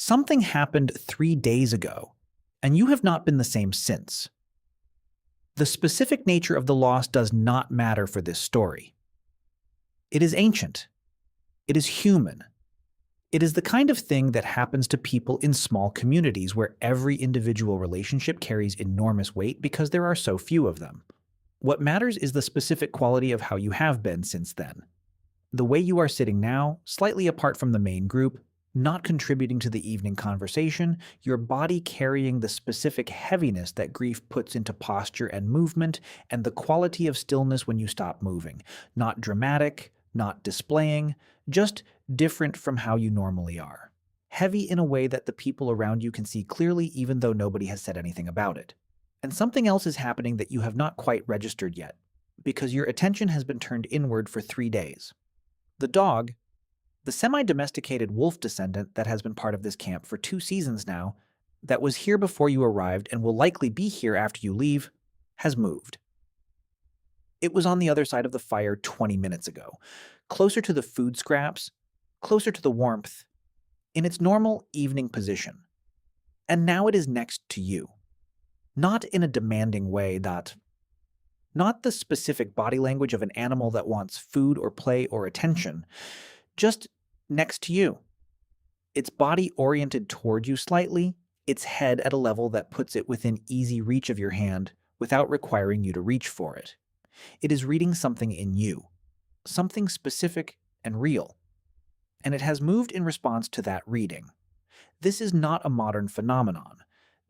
Something happened 3 days ago, and you have not been the same since. The specific nature of the loss does not matter for this story. It is ancient. It is human. It is the kind of thing that happens to people in small communities where every individual relationship carries enormous weight because there are so few of them. What matters is the specific quality of how you have been since then. The way you are sitting now, slightly apart from the main group, not contributing to the evening conversation, your body carrying the specific heaviness that grief puts into posture and movement, and the quality of stillness when you stop moving. Not dramatic, not displaying, just different from how you normally are. Heavy in a way that the people around you can see clearly even though nobody has said anything about it. And something else is happening that you have not quite registered yet, because your attention has been turned inward for 3 days. The dog, the semi-domesticated wolf descendant that has been part of this camp for 2 seasons now, that was here before you arrived and will likely be here after you leave, has moved. It was on the other side of the fire 20 minutes ago, closer to the food scraps, closer to the warmth, in its normal evening position. And now it is next to you. Not in a demanding way not the specific body language of an animal that wants food or play or attention, just next to you. Its body oriented toward you slightly, its head at a level that puts it within easy reach of your hand without requiring you to reach for it. It is reading something in you, something specific and real. And it has moved in response to that reading. This is not a modern phenomenon.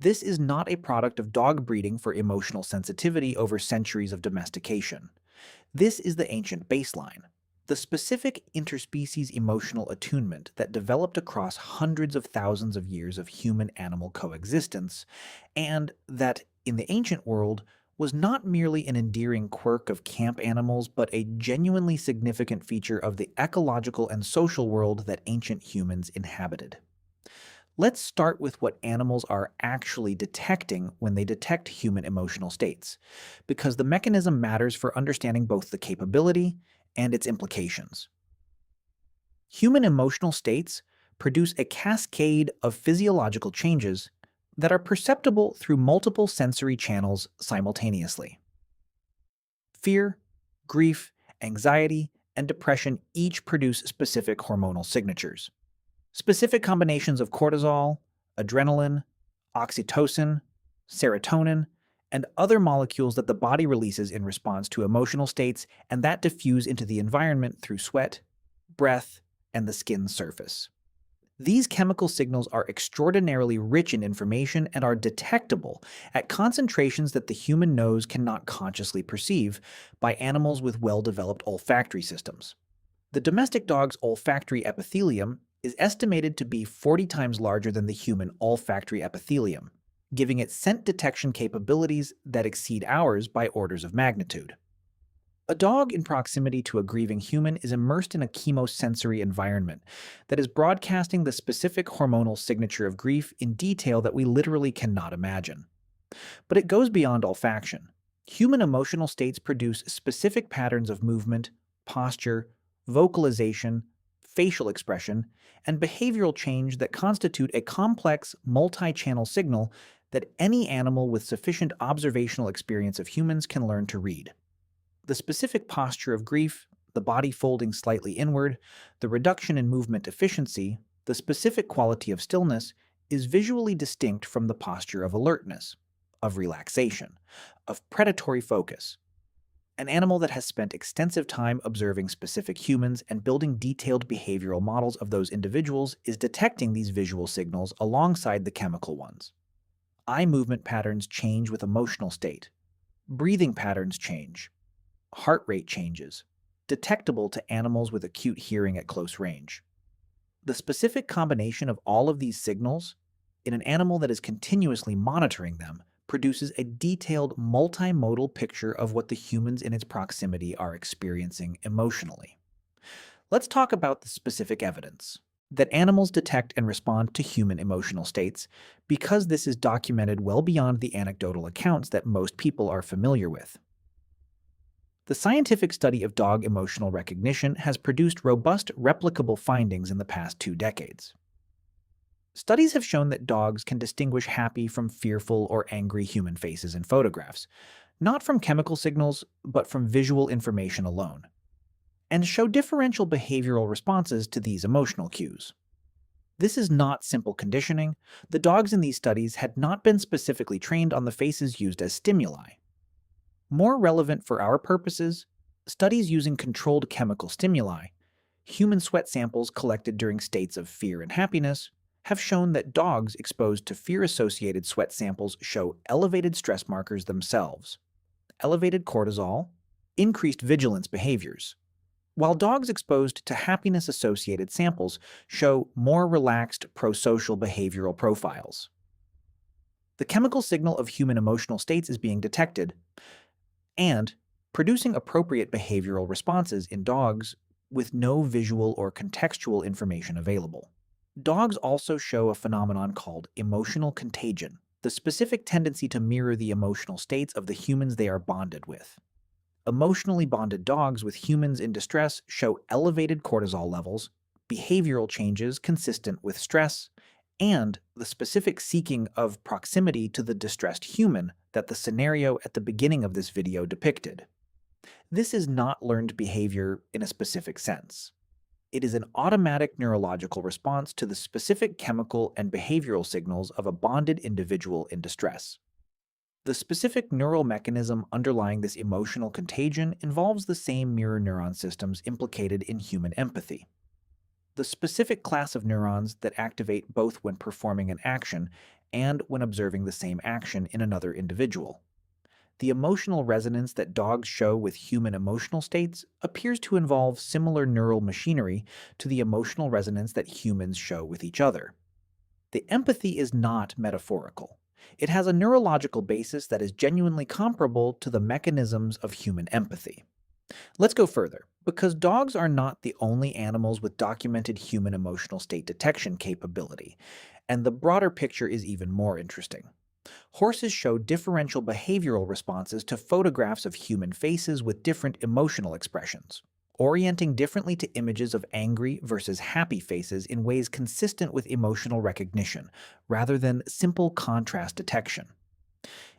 This is not a product of dog breeding for emotional sensitivity over centuries of domestication. This is the ancient baseline, the specific interspecies emotional attunement that developed across hundreds of thousands of years of human-animal coexistence, and that, in the ancient world, was not merely an endearing quirk of camp animals but a genuinely significant feature of the ecological and social world that ancient humans inhabited. Let's start with what animals are actually detecting when they detect human emotional states, because the mechanism matters for understanding both the capability and its implications. Human emotional states produce a cascade of physiological changes that are perceptible through multiple sensory channels simultaneously. Fear, grief, anxiety, and depression each produce specific hormonal signatures. Specific combinations of cortisol, adrenaline, oxytocin, serotonin, and other molecules that the body releases in response to emotional states and that diffuse into the environment through sweat, breath, and the skin's surface. These chemical signals are extraordinarily rich in information and are detectable at concentrations that the human nose cannot consciously perceive by animals with well-developed olfactory systems. The domestic dog's olfactory epithelium is estimated to be 40 times larger than the human olfactory epithelium, giving it scent detection capabilities that exceed ours by orders of magnitude. A dog in proximity to a grieving human is immersed in a chemosensory environment that is broadcasting the specific hormonal signature of grief in detail that we literally cannot imagine. But it goes beyond olfaction. Human emotional states produce specific patterns of movement, posture, vocalization, facial expression, and behavioral change that constitute a complex, multi-channel signal that any animal with sufficient observational experience of humans can learn to read. The specific posture of grief, the body folding slightly inward, the reduction in movement efficiency, the specific quality of stillness is visually distinct from the posture of alertness, of relaxation, of predatory focus. An animal that has spent extensive time observing specific humans and building detailed behavioral models of those individuals is detecting these visual signals alongside the chemical ones. Eye movement patterns change with emotional state. Breathing patterns change. Heart rate changes, detectable to animals with acute hearing at close range. The specific combination of all of these signals in an animal that is continuously monitoring them produces a detailed multimodal picture of what the humans in its proximity are experiencing emotionally. Let's talk about the specific evidence that animals detect and respond to human emotional states, because this is documented well beyond the anecdotal accounts that most people are familiar with. The scientific study of dog emotional recognition has produced robust, replicable findings in the past 2 decades. Studies have shown that dogs can distinguish happy from fearful or angry human faces in photographs, not from chemical signals, but from visual information alone, and show differential behavioral responses to these emotional cues. This is not simple conditioning. The dogs in these studies had not been specifically trained on the faces used as stimuli. More relevant for our purposes, studies using controlled chemical stimuli, human sweat samples collected during states of fear and happiness, have shown that dogs exposed to fear-associated sweat samples show elevated stress markers themselves, elevated cortisol, increased vigilance behaviors, while dogs exposed to happiness-associated samples show more relaxed prosocial behavioral profiles. The chemical signal of human emotional states is being detected and producing appropriate behavioral responses in dogs with no visual or contextual information available. Dogs also show a phenomenon called emotional contagion, the specific tendency to mirror the emotional states of the humans they are bonded with. Emotionally bonded dogs with humans in distress show elevated cortisol levels, behavioral changes consistent with stress, and the specific seeking of proximity to the distressed human that the scenario at the beginning of this video depicted. This is not learned behavior in a specific sense. It is an automatic neurological response to the specific chemical and behavioral signals of a bonded individual in distress. The specific neural mechanism underlying this emotional contagion involves the same mirror neuron systems implicated in human empathy. The specific class of neurons that activate both when performing an action and when observing the same action in another individual. The emotional resonance that dogs show with human emotional states appears to involve similar neural machinery to the emotional resonance that humans show with each other. The empathy is not metaphorical. It has a neurological basis that is genuinely comparable to the mechanisms of human empathy. Let's go further, because dogs are not the only animals with documented human emotional state detection capability, and the broader picture is even more interesting. Horses show differential behavioral responses to photographs of human faces with different emotional expressions, orienting differently to images of angry versus happy faces in ways consistent with emotional recognition, rather than simple contrast detection.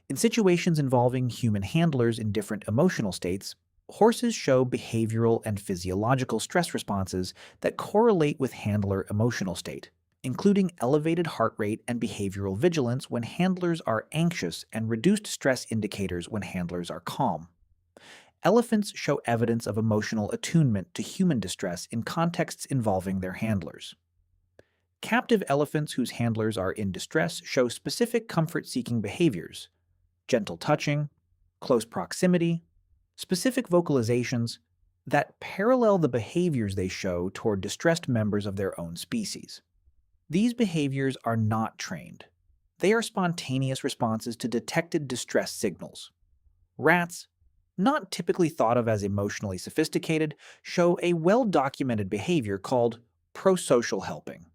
In situations involving human handlers in different emotional states, horses show behavioral and physiological stress responses that correlate with handler emotional state, including elevated heart rate and behavioral vigilance when handlers are anxious and reduced stress indicators when handlers are calm. Elephants show evidence of emotional attunement to human distress in contexts involving their handlers. Captive elephants whose handlers are in distress show specific comfort-seeking behaviors, gentle touching, close proximity, specific vocalizations that parallel the behaviors they show toward distressed members of their own species. These behaviors are not trained. They are spontaneous responses to detected distress signals. Rats, not typically thought of as emotionally sophisticated, show a well-documented behavior called prosocial helping.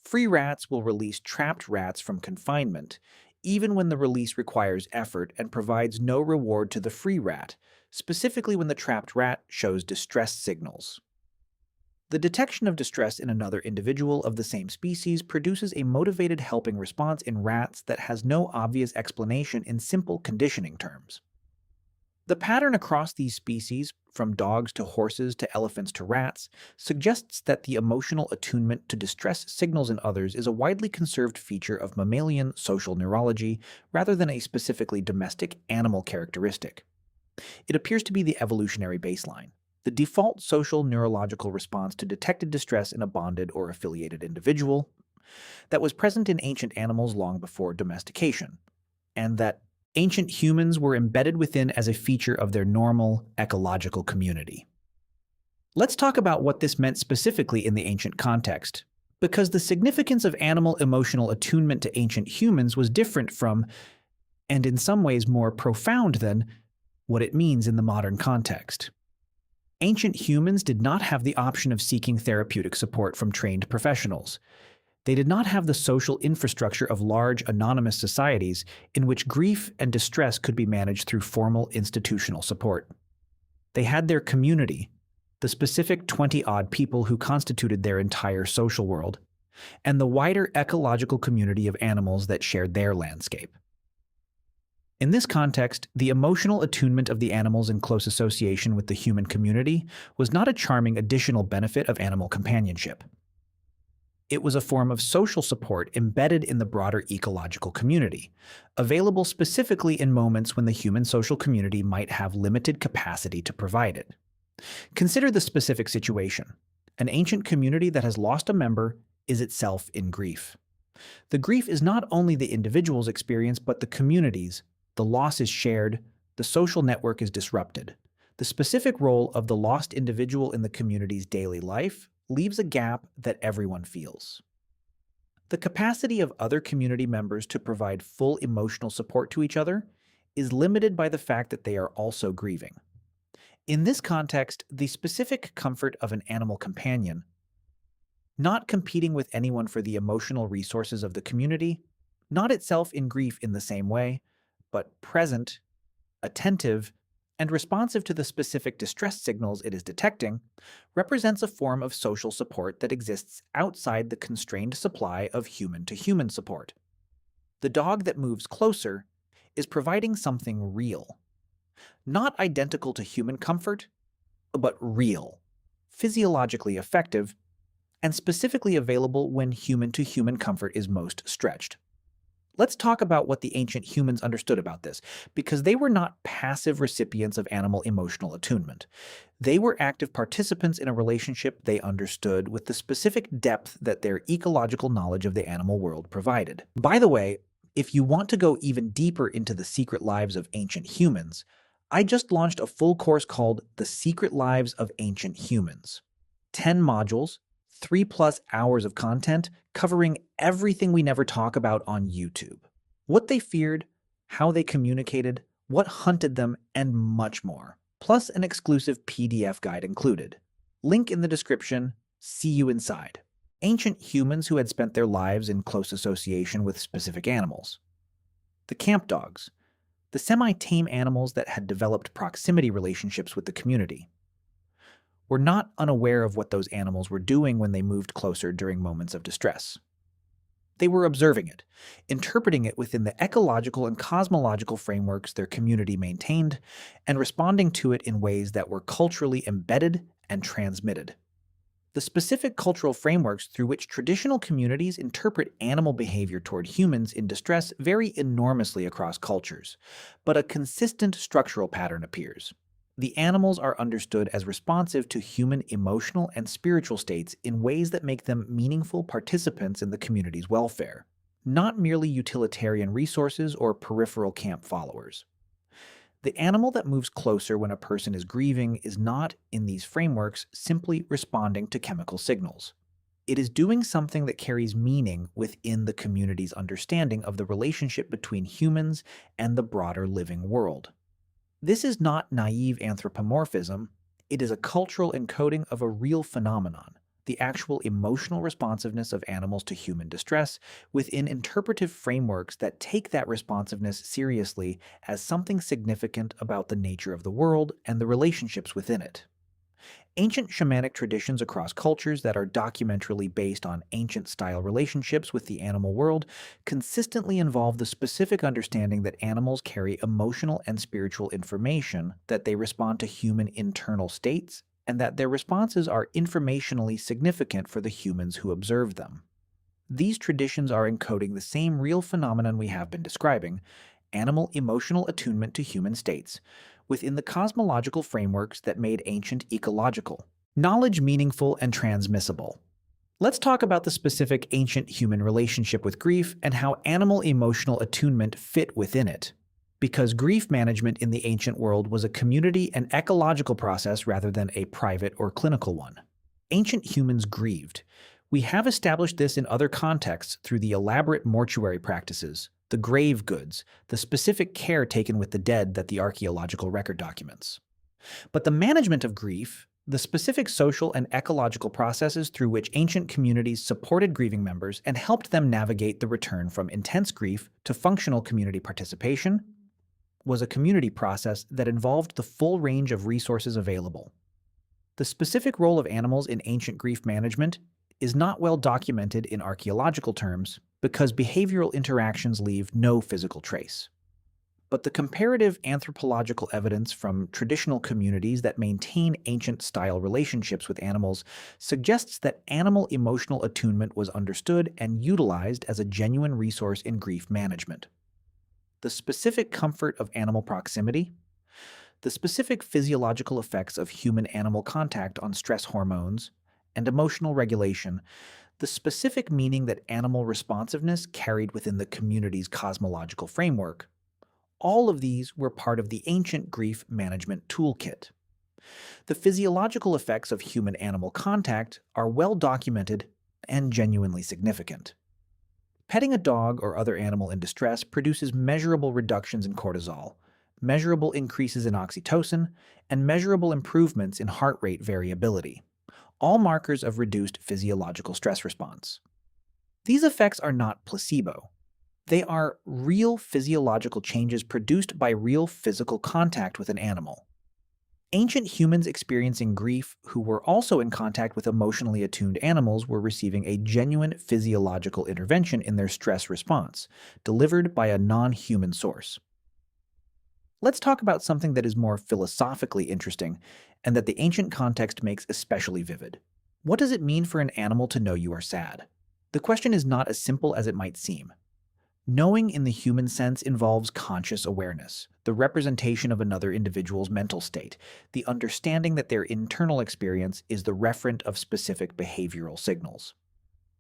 Free rats will release trapped rats from confinement, even when the release requires effort and provides no reward to the free rat, specifically when the trapped rat shows distress signals. The detection of distress in another individual of the same species produces a motivated helping response in rats that has no obvious explanation in simple conditioning terms. The pattern across these species, from dogs to horses to elephants to rats, suggests that the emotional attunement to distress signals in others is a widely conserved feature of mammalian social neurology rather than a specifically domestic animal characteristic. It appears to be the evolutionary baseline, the default social neurological response to detected distress in a bonded or affiliated individual that was present in ancient animals long before domestication, and that ancient humans were embedded within as a feature of their normal ecological community. Let's talk about what this meant specifically in the ancient context, because the significance of animal emotional attunement to ancient humans was different from, and in some ways more profound than, what it means in the modern context. Ancient humans did not have the option of seeking therapeutic support from trained professionals. They did not have the social infrastructure of large anonymous societies in which grief and distress could be managed through formal institutional support. They had their community, the specific 20-odd people who constituted their entire social world, and the wider ecological community of animals that shared their landscape. In this context, the emotional attunement of the animals in close association with the human community was not a charming additional benefit of animal companionship. It was a form of social support embedded in the broader ecological community, available specifically in moments when the human social community might have limited capacity to provide it. Consider the specific situation. An ancient community that has lost a member is itself in grief. The grief is not only the individual's experience, but the community's. The loss is shared, the social network is disrupted. The specific role of the lost individual in the community's daily life leaves a gap that everyone feels. The capacity of other community members to provide full emotional support to each other is limited by the fact that they are also grieving. In this context, the specific comfort of an animal companion, not competing with anyone for the emotional resources of the community, not itself in grief in the same way, but present, attentive, and responsive to the specific distress signals it is detecting, represents a form of social support that exists outside the constrained supply of human-to-human support. The dog that moves closer is providing something real, not identical to human comfort, but real, physiologically effective, and specifically available when human-to-human comfort is most stretched. Let's talk about what the ancient humans understood about this, because they were not passive recipients of animal emotional attunement. They were active participants in a relationship they understood with the specific depth that their ecological knowledge of the animal world provided. By the way, if you want to go even deeper into the secret lives of ancient humans, I just launched a full course called The Secret Lives of Ancient Humans. 10 modules, 3+ hours of content covering everything we never talk about on YouTube. What they feared, how they communicated, what hunted them, and much more. Plus an exclusive PDF guide included. Link in the description. See you inside. Ancient humans who had spent their lives in close association with specific animals. The camp dogs, the semi-tame animals that had developed proximity relationships with the community, were not unaware of what those animals were doing when they moved closer during moments of distress. They were observing it, interpreting it within the ecological and cosmological frameworks their community maintained, and responding to it in ways that were culturally embedded and transmitted. The specific cultural frameworks through which traditional communities interpret animal behavior toward humans in distress vary enormously across cultures, but a consistent structural pattern appears. The animals are understood as responsive to human emotional and spiritual states in ways that make them meaningful participants in the community's welfare, not merely utilitarian resources or peripheral camp followers. The animal that moves closer when a person is grieving is not, in these frameworks, simply responding to chemical signals. It is doing something that carries meaning within the community's understanding of the relationship between humans and the broader living world. This is not naive anthropomorphism, it is a cultural encoding of a real phenomenon, the actual emotional responsiveness of animals to human distress within interpretive frameworks that take that responsiveness seriously as something significant about the nature of the world and the relationships within it. Ancient shamanic traditions across cultures that are documentarily based on ancient-style relationships with the animal world consistently involve the specific understanding that animals carry emotional and spiritual information, that they respond to human internal states, and that their responses are informationally significant for the humans who observe them. These traditions are encoding the same real phenomenon we have been describing, animal emotional attunement to human states, within the cosmological frameworks that made ancient ecological knowledge meaningful and transmissible. Let's talk about the specific ancient human relationship with grief and how animal emotional attunement fit within it. Because grief management in the ancient world was a community and ecological process rather than a private or clinical one. Ancient humans grieved. We have established this in other contexts through the elaborate mortuary practices, the grave goods, the specific care taken with the dead that the archaeological record documents. But the management of grief, the specific social and ecological processes through which ancient communities supported grieving members and helped them navigate the return from intense grief to functional community participation, was a community process that involved the full range of resources available. The specific role of animals in ancient grief management is not well documented in archaeological terms because behavioral interactions leave no physical trace. But the comparative anthropological evidence from traditional communities that maintain ancient-style relationships with animals suggests that animal emotional attunement was understood and utilized as a genuine resource in grief management. The specific comfort of animal proximity, the specific physiological effects of human-animal contact on stress hormones and emotional regulation, the specific meaning that animal responsiveness carried within the community's cosmological framework, all of these were part of the ancient grief management toolkit. The physiological effects of human-animal contact are well documented and genuinely significant. Petting a dog or other animal in distress produces measurable reductions in cortisol, measurable increases in oxytocin, and measurable improvements in heart rate variability, all markers of reduced physiological stress response. These effects are not placebo. They are real physiological changes produced by real physical contact with an animal. Ancient humans experiencing grief who were also in contact with emotionally attuned animals were receiving a genuine physiological intervention in their stress response, delivered by a non-human source. Let's talk about something that is more philosophically interesting and that the ancient context makes especially vivid. What does it mean for an animal to know you are sad? The question is not as simple as it might seem. Knowing in the human sense involves conscious awareness, the representation of another individual's mental state, the understanding that their internal experience is the referent of specific behavioral signals.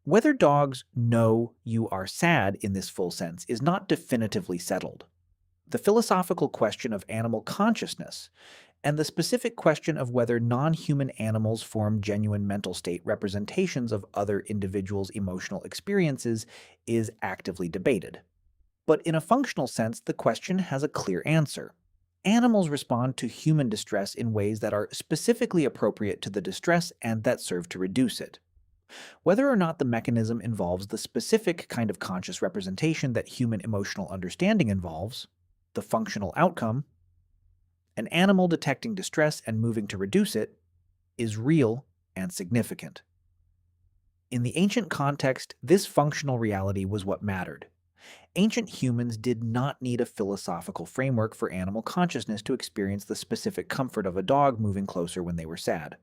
Whether dogs know you are sad in this full sense is not definitively settled. The philosophical question of animal consciousness and the specific question of whether non-human animals form genuine mental state representations of other individuals' emotional experiences is actively debated. But in a functional sense, the question has a clear answer. Animals respond to human distress in ways that are specifically appropriate to the distress and that serve to reduce it. Whether or not the mechanism involves the specific kind of conscious representation that human emotional understanding involves, the functional outcome, an animal detecting distress and moving to reduce it, is real and significant. In the ancient context, this functional reality was what mattered. Ancient humans did not need a philosophical framework for animal consciousness to experience the specific comfort of a dog moving closer when they were sad,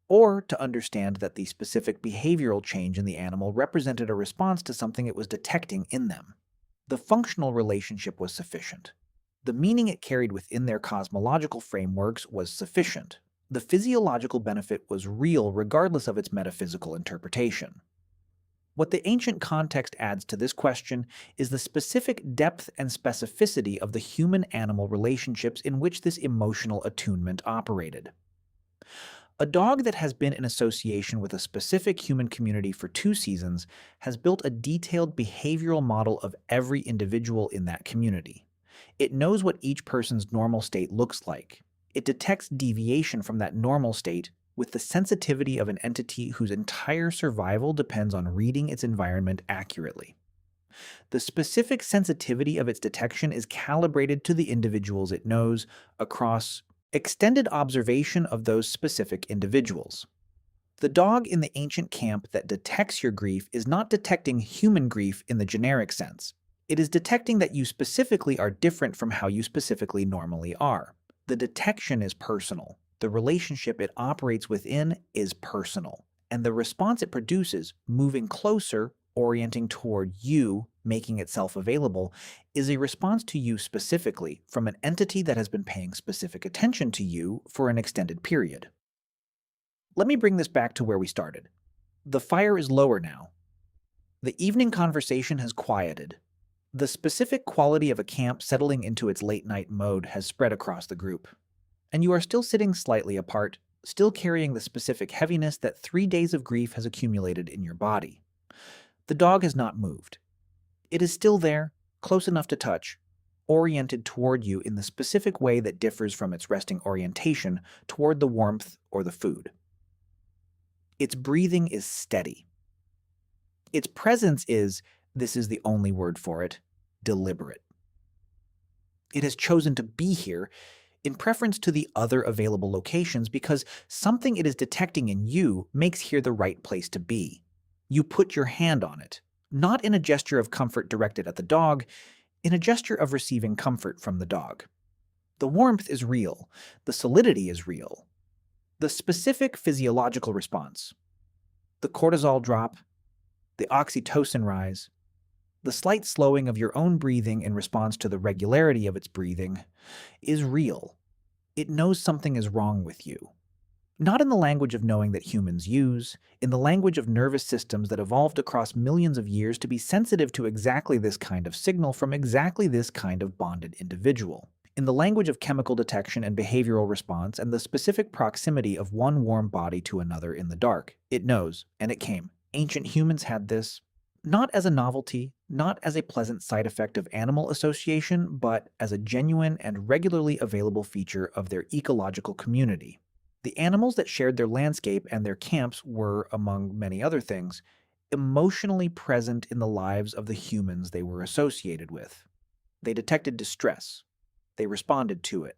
or to understand that the specific behavioral change in the animal represented a response to something it was detecting in them. The functional relationship was sufficient. The meaning it carried within their cosmological frameworks was sufficient. The physiological benefit was real regardless of its metaphysical interpretation. What the ancient context adds to this question is the specific depth and specificity of the human-animal relationships in which this emotional attunement operated. A dog that has been in association with a specific human community for 2 seasons has built a detailed behavioral model of every individual in that community. It knows what each person's normal state looks like. It detects deviation from that normal state with the sensitivity of an entity whose entire survival depends on reading its environment accurately. The specific sensitivity of its detection is calibrated to the individuals it knows across extended observation of those specific individuals. The dog in the ancient camp that detects your grief is not detecting human grief in the generic sense. It is detecting that you specifically are different from how you specifically normally are. The detection is personal. The relationship it operates within is personal. And the response it produces, moving closer, orienting toward you, making itself available, is a response to you specifically from an entity that has been paying specific attention to you for an extended period. Let me bring this back to where we started. The fire is lower now. The evening conversation has quieted. The specific quality of a camp settling into its late-night mode has spread across the group. And you are still sitting slightly apart, still carrying the specific heaviness that 3 days of grief has accumulated in your body. The dog has not moved. It is still there, close enough to touch, oriented toward you in the specific way that differs from its resting orientation toward the warmth or the food. Its breathing is steady. Its presence is, this is the only word for it, deliberate. It has chosen to be here in preference to the other available locations because something it is detecting in you makes here the right place to be. You put your hand on it, not in a gesture of comfort directed at the dog, in a gesture of receiving comfort from the dog. The warmth is real. The solidity is real. The specific physiological response, the cortisol drop, the oxytocin rise, the slight slowing of your own breathing in response to the regularity of its breathing, is real. It knows something is wrong with you. Not in the language of knowing that humans use, in the language of nervous systems that evolved across millions of years to be sensitive to exactly this kind of signal from exactly this kind of bonded individual. In the language of chemical detection and behavioral response and the specific proximity of one warm body to another in the dark. It knows, and it came. Ancient humans had this, not as a novelty, not as a pleasant side effect of animal association, but as a genuine and regularly available feature of their ecological community. The animals that shared their landscape and their camps were, among many other things, emotionally present in the lives of the humans they were associated with. They detected distress. They responded to it.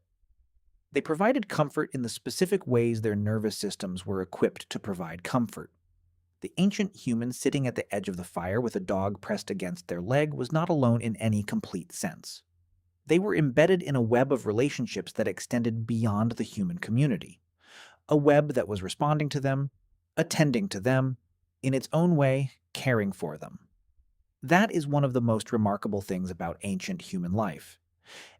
They provided comfort in the specific ways their nervous systems were equipped to provide comfort. The ancient human sitting at the edge of the fire with a dog pressed against their leg was not alone in any complete sense. They were embedded in a web of relationships that extended beyond the human community. A web that was responding to them, attending to them, in its own way, caring for them. That is one of the most remarkable things about ancient human life.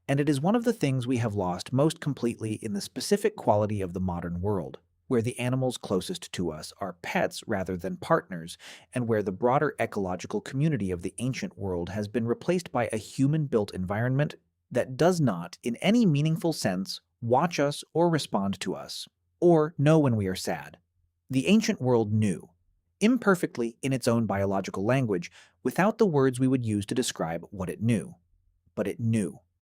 And it is one of the things we have lost most completely in the specific quality of the modern world, where the animals closest to us are pets rather than partners, and where the broader ecological community of the ancient world has been replaced by a human-built environment that does not, in any meaningful sense, watch us or respond to us, or know when we are sad. The ancient world knew, imperfectly in its own biological language, without the words we would use to describe what it knew. But it knew.